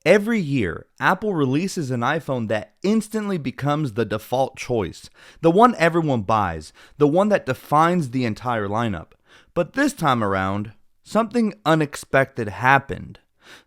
Every year, Apple releases an iPhone that instantly becomes the default choice, the one everyone buys, the one that defines the entire lineup. But this time around, something unexpected happened.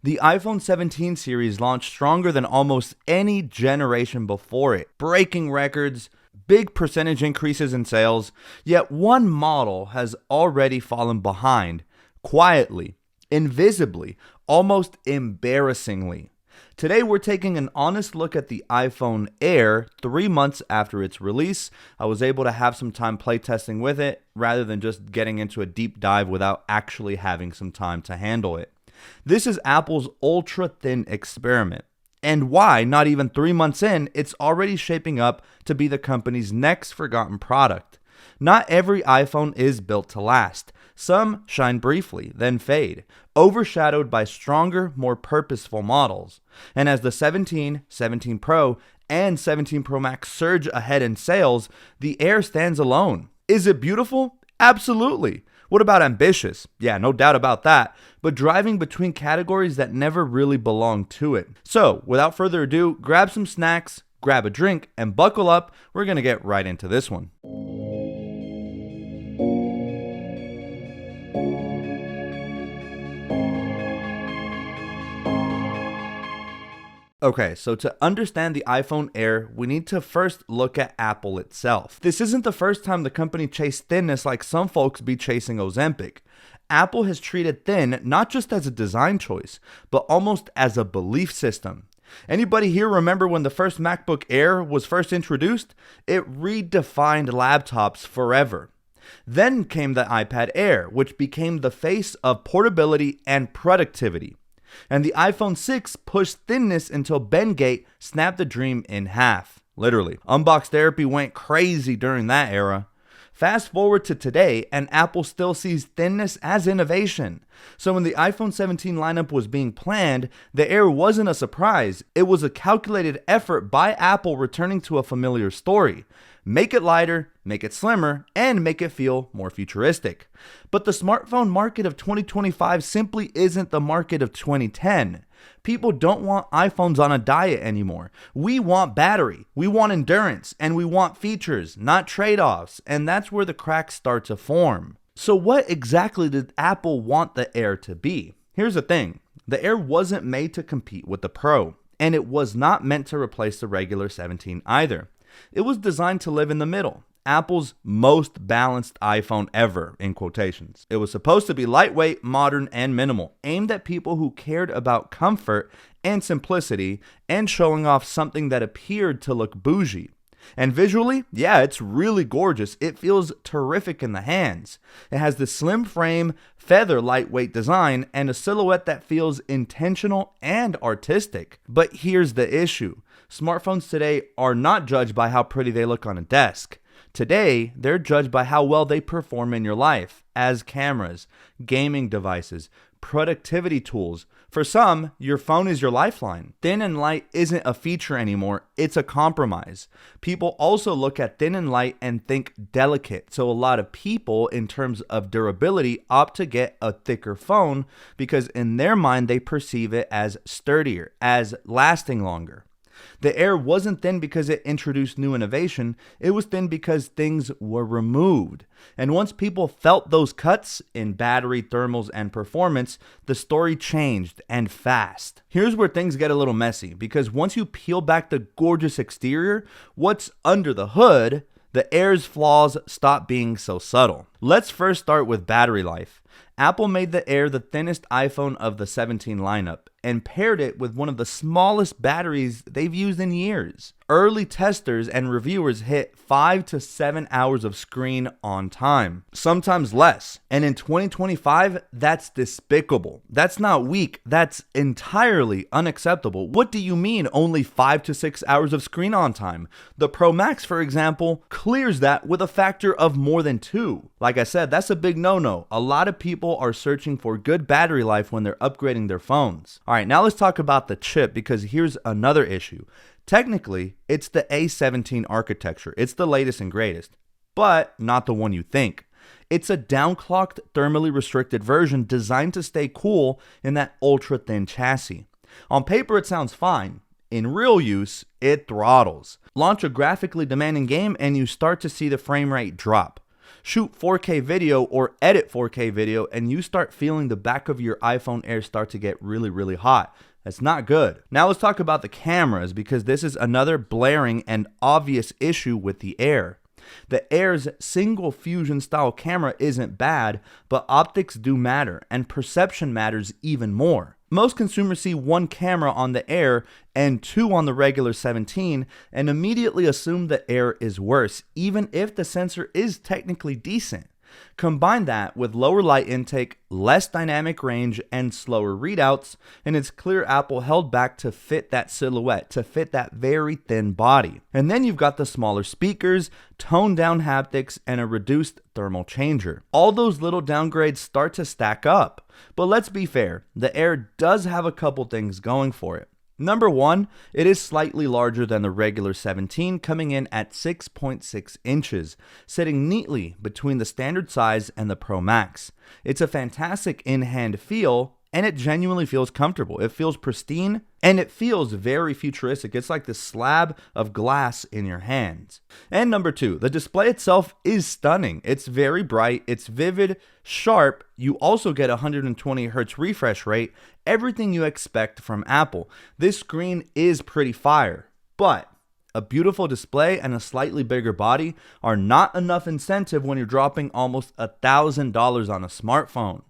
The iPhone 17 series launched stronger than almost any generation before it, breaking records, big percentage increases in sales, yet one model has already fallen behind, quietly, invisibly, almost embarrassingly. Today we're taking an honest look at the iPhoneair 3 months after its release. I was able to have some time playtesting with it rather than just getting into a deep dive without actually having some time to handle it. This is Apple's ultra-thin experiment. And why, not even 3 months in, it's already shaping up to be the company's next forgotten product. Not every iPhone is built to last. Some shine briefly, then fade, overshadowed by stronger, more purposeful models. And as the 17, 17 Pro, and 17 Pro Max surge ahead in sales, the Air stands alone. Is it beautiful? Absolutely. What about ambitious? Yeah, no doubt about that, but driving between categories that never really belonged to it. So, without further ado, grab some snacks, grab a drink, and buckle up. We're going to get right into this one. Okay, so to understand the iPhoneair, we need to first look at Apple itself. This isn't the first time the company chased thinness like some folks be chasing Ozempic. Apple has treated thin not just as a design choice, but almost as a belief system. Anybody here remember when the first MacBook Air was first introduced? It redefined laptops forever. Then came the iPad Air, which became the face of portability and productivity. And the iPhone 6 pushed thinness until Bendgate snapped the dream in half. Literally. Unbox therapy went crazy during that era. Fast forward to today, and Apple still sees thinness as innovation. So when the iPhone 17 lineup was being planned, the Air wasn't a surprise. It was a calculated effort by Apple returning to a familiar story. Make it lighter, make it slimmer, and make it feel more futuristic. But the smartphone market of 2025 simply isn't the market of 2010. People don't want iPhones on a diet anymore. We want battery, we want endurance, and we want features, not trade-offs, and that's where the cracks start to form. So what exactly did Apple want the Air to be? Here's the thing, the Air wasn't made to compete with the Pro, and it was not meant to replace the regular 17 either. It was designed to live in the middle. Apple's most balanced iPhone ever, in quotations. It was supposed to be lightweight, modern, and minimal, aimed at people who cared about comfort and simplicity and showing off something that appeared to look bougie. And visually, yeah, it's really gorgeous. It feels terrific in the hands. It has the slim frame, feather lightweight design, and a silhouette that feels intentional and artistic. But here's the issue. Smartphones today are not judged by how pretty they look on a desk. Today, they're judged by how well they perform in your life, as cameras, gaming devices, productivity tools. For some, your phone is your lifeline. Thin and light isn't a feature anymore, it's a compromise. People also look at thin and light and think delicate. So a lot of people, in terms of durability, opt to get a thicker phone because in their mind, they perceive it as sturdier, as lasting longer. The Air wasn't thin because it introduced new innovation, it was thin because things were removed. And once people felt those cuts in battery, thermals, and performance, the story changed, and fast. Here's where things get a little messy, because once you peel back the gorgeous exterior, what's under the hood, the Air's flaws stop being so subtle. Let's first start with battery life. Apple made the Air the thinnest iPhone of the 17 lineup and paired it with one of the smallest batteries they've used in years. Early testers and reviewers hit 5 to 7 hours of screen on time, sometimes less. And in 2025, that's despicable. That's not weak, that's entirely unacceptable. What do you mean only 5 to 6 hours of screen on time? The Pro Max, for example, clears that with a factor of more than 2. Like I said, that's a big no-no. A lot of people are searching for good battery life when they're upgrading their phones. All right, now let's talk about the chip, because here's another issue. Technically, it's the A17 architecture. It's the latest and greatest, but not the one you think. It's a downclocked, thermally restricted version designed to stay cool in that ultra-thin chassis. On paper, it sounds fine. In real use, it throttles. Launch a graphically demanding game and you start to see the frame rate drop. Shoot 4K video or edit 4K video and you start feeling the back of your iPhone Air start to get really, really hot. That's not good. Now let's talk about the cameras, because this is another blaring and obvious issue with the Air. The Air's single fusion style camera isn't bad, but optics do matter and perception matters even more. Most consumers see one camera on the Air and two on the regular 17 and immediately assume the Air is worse, even if the sensor is technically decent. Combine that with lower light intake, less dynamic range, and slower readouts, and it's clear Apple held back to fit that silhouette, to fit that very thin body. And then you've got the smaller speakers, toned down haptics, and a reduced thermal changer. All those little downgrades start to stack up. But let's be fair, the Air does have a couple things going for it. Number one, it is slightly larger than the regular 17, coming in at 6.6 inches, sitting neatly between the standard size and the Pro Max. It's a fantastic in-hand feel, and it genuinely feels comfortable. It feels pristine, and it feels very futuristic. It's like this slab of glass in your hands. And number two, the display itself is stunning. It's very bright, it's vivid, sharp. You also get a 120 Hz refresh rate, everything you expect from Apple. This screen is pretty fire, but a beautiful display and a slightly bigger body are not enough incentive when you're dropping almost $1,000 on a smartphone.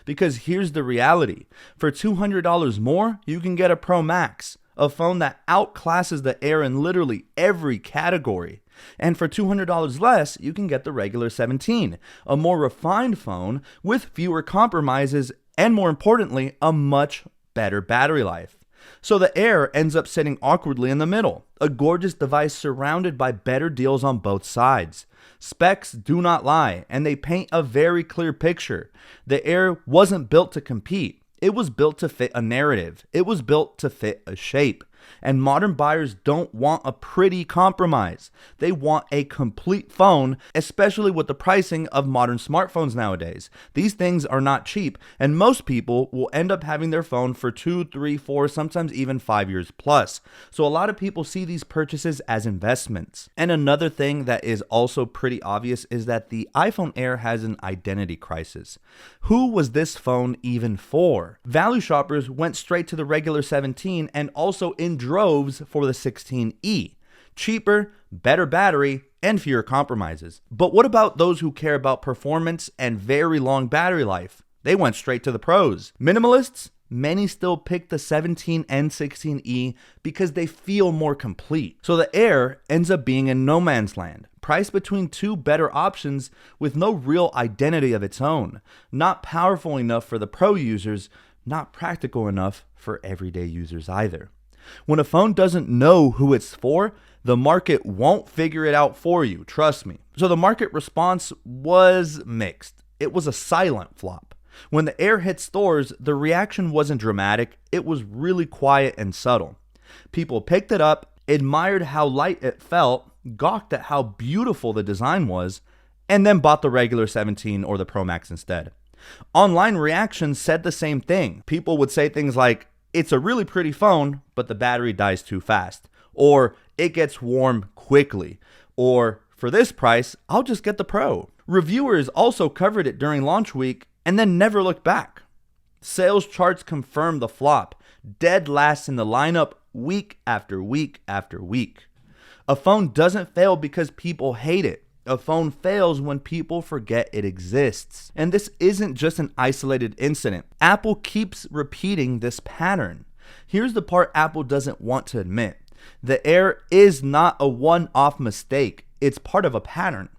Because here's the reality. For $200 more, you can get a Pro Max, a phone that outclasses the Air in literally every category. And for $200 less, you can get the regular 17, a more refined phone with fewer compromises and, more importantly, a much better battery life. So the Air ends up sitting awkwardly in the middle, a gorgeous device surrounded by better deals on both sides. Specs do not lie, and they paint a very clear picture. The Air wasn't built to compete. It was built to fit a narrative. It was built to fit a shape. And modern buyers don't want a pretty compromise. They want a complete phone, especially with the pricing of modern smartphones nowadays. These things are not cheap, and most people will end up having their phone for 2, 3, 4, sometimes even 5 years plus. So a lot of people see these purchases as investments. And another thing that is also pretty obvious is that the iPhone Air has an identity crisis. Who was this phone even for? Value shoppers went straight to the regular 17 and also in droves for the 16E. Cheaper, better battery, and fewer compromises. But what about those who care about performance and very long battery life? They went straight to the pros. Minimalists? Many still pick the 17 and 16E because they feel more complete. So the Air ends up being in no man's land, priced between two better options with no real identity of its own. Not powerful enough for the pro users, not practical enough for everyday users either. When a phone doesn't know who it's for, the market won't figure it out for you, trust me. So the market response was mixed. It was a silent flop. When the Air hit stores, the reaction wasn't dramatic, it was really quiet and subtle. People picked it up, admired how light it felt, gawked at how beautiful the design was, and then bought the regular 17 or the Pro Max instead. Online reactions said the same thing. People would say things like, "It's a really pretty phone, but the battery dies too fast," or "It gets warm quickly," or "For this price, I'll just get the Pro." Reviewers also covered it during launch week and then never looked back. Sales charts confirmed the flop, dead last in the lineup week after week after week. A phone doesn't fail because people hate it. A phone fails when people forget it exists. And this isn't just an isolated incident. Apple keeps repeating this pattern. Here's the part Apple doesn't want to admit. The Air is not a one-off mistake. It's part of a pattern.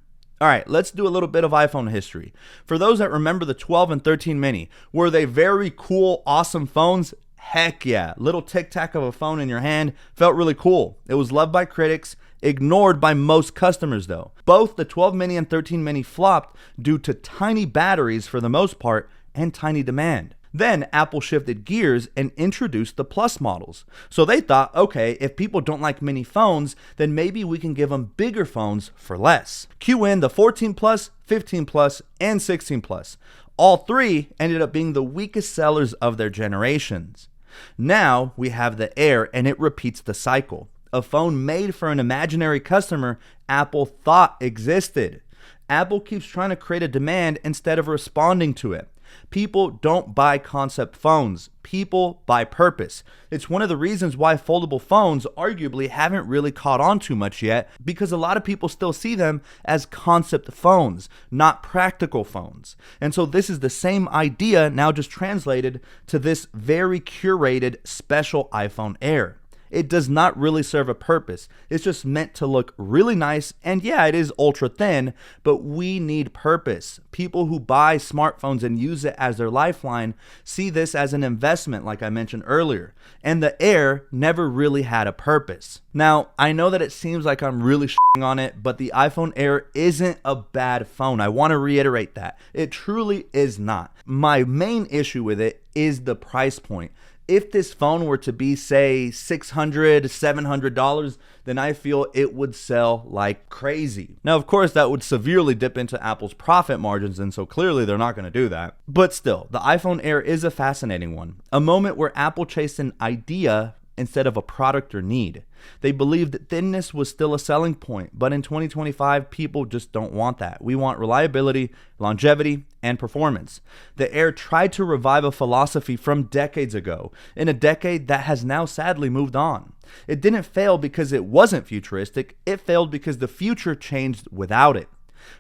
All right, let's do a little bit of iPhone history. For those that remember the 12 and 13 mini, were they very cool, awesome phones? Heck yeah. Little tic-tac of a phone in your hand felt really cool. It was loved by critics, ignored by most customers though. Both the 12 mini and 13 mini flopped due to tiny batteries for the most part and tiny demand. Then Apple shifted gears and introduced the Plus models. So they thought, okay, if people don't like mini phones, then maybe we can give them bigger phones for less. Cue in the 14 Plus, 15 Plus, and 16 Plus. All three ended up being the weakest sellers of their generations. Now we have the Air, and it repeats the cycle. A phone made for an imaginary customer Apple thought existed. Apple keeps trying to create a demand instead of responding to it. People don't buy concept phones. People buy purpose. It's one of the reasons why foldable phones arguably haven't really caught on too much yet, because a lot of people still see them as concept phones, not practical phones. And so this is the same idea now just translated to this very curated special iPhone Air. It does not really serve a purpose. It's just meant to look really nice, and yeah, it is ultra thin, but we need purpose. People who buy smartphones and use it as their lifeline see this as an investment, like I mentioned earlier, and the Air never really had a purpose. Now, I know that it seems like I'm really shitting on it, but the iPhone Air isn't a bad phone. I want to reiterate that. It truly is not. My main issue with it is the price point. If this phone were to be, say, $600, $700, then I feel it would sell like crazy. Now, of course, that would severely dip into Apple's profit margins, and so clearly they're not going to do that. But still, the iPhone Air is a fascinating one, a moment where Apple chased an idea instead of a product or need. They believed that thinness was still a selling point, but in 2025, people just don't want that. We want reliability, longevity, and performance. The Air tried to revive a philosophy from decades ago, in a decade that has now sadly moved on. It didn't fail because it wasn't futuristic, it failed because the future changed without it.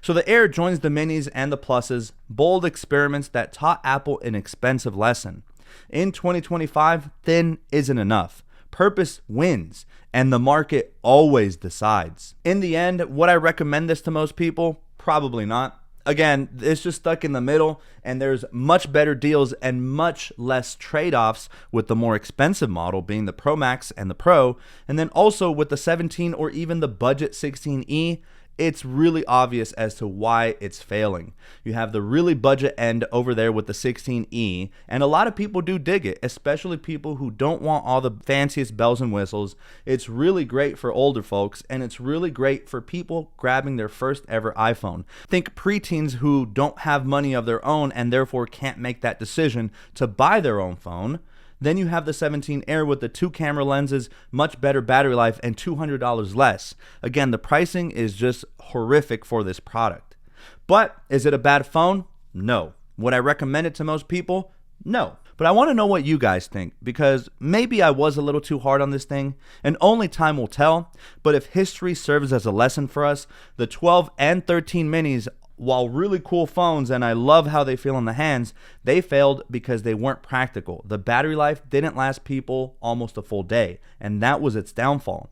So the Air joins the minis and the pluses, bold experiments that taught Apple an expensive lesson. In 2025, thin isn't enough. Purpose wins, and the market always decides. In the end, would I recommend this to most people? Probably not. Again, it's just stuck in the middle, and there's much better deals and much less trade-offs with the more expensive model being the Pro Max and the Pro, and then also with the 17 or even the budget 16E. It's really obvious as to why it's failing. You have the really budget end over there with the 16E, and a lot of people do dig it, especially people who don't want all the fanciest bells and whistles. It's really great for older folks, and it's really great for people grabbing their first ever iPhone. Think preteens who don't have money of their own and therefore can't make that decision to buy their own phone. Then you have the 17 Air with the 2 camera lenses, much better battery life, and $200 less. Again, the pricing is just horrific for this product. But is it a bad phone? No. Would I recommend it to most people? No. But I want to know what you guys think, because maybe I was a little too hard on this thing, and only time will tell. But if history serves as a lesson for us, the 12 and 13 minis, while really cool phones and I love how they feel in the hands, they failed because they weren't practical. The battery life didn't last people almost a full day, and that was its downfall.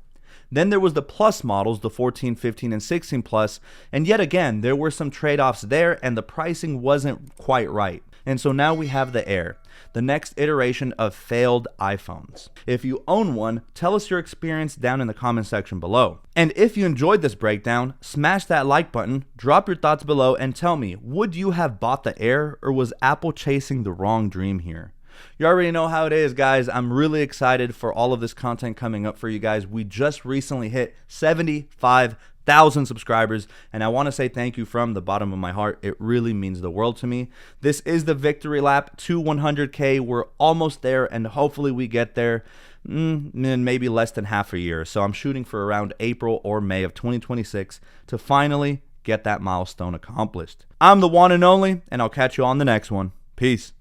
Then there was the Plus models, the 14, 15, and 16 Plus, and yet again, there were some trade-offs there and the pricing wasn't quite right. And so now we have the Air, the next iteration of failed iPhones. If you own one, tell us your experience down in the comment section below. And if you enjoyed this breakdown, smash that like button, drop your thoughts below, and tell me, would you have bought the Air, or was Apple chasing the wrong dream here? You already know how it is, guys. I'm really excited for all of this content coming up for you guys. We just recently hit 75,000 subscribers, and I want to say thank you from the bottom of my heart. It really means the world to me. This is the victory lap to 100K. We're almost there, and hopefully we get there in maybe less than half a year. So I'm shooting for around April or May of 2026 to finally get that milestone accomplished. I'm the one and only, and I'll catch you on the next one. Peace.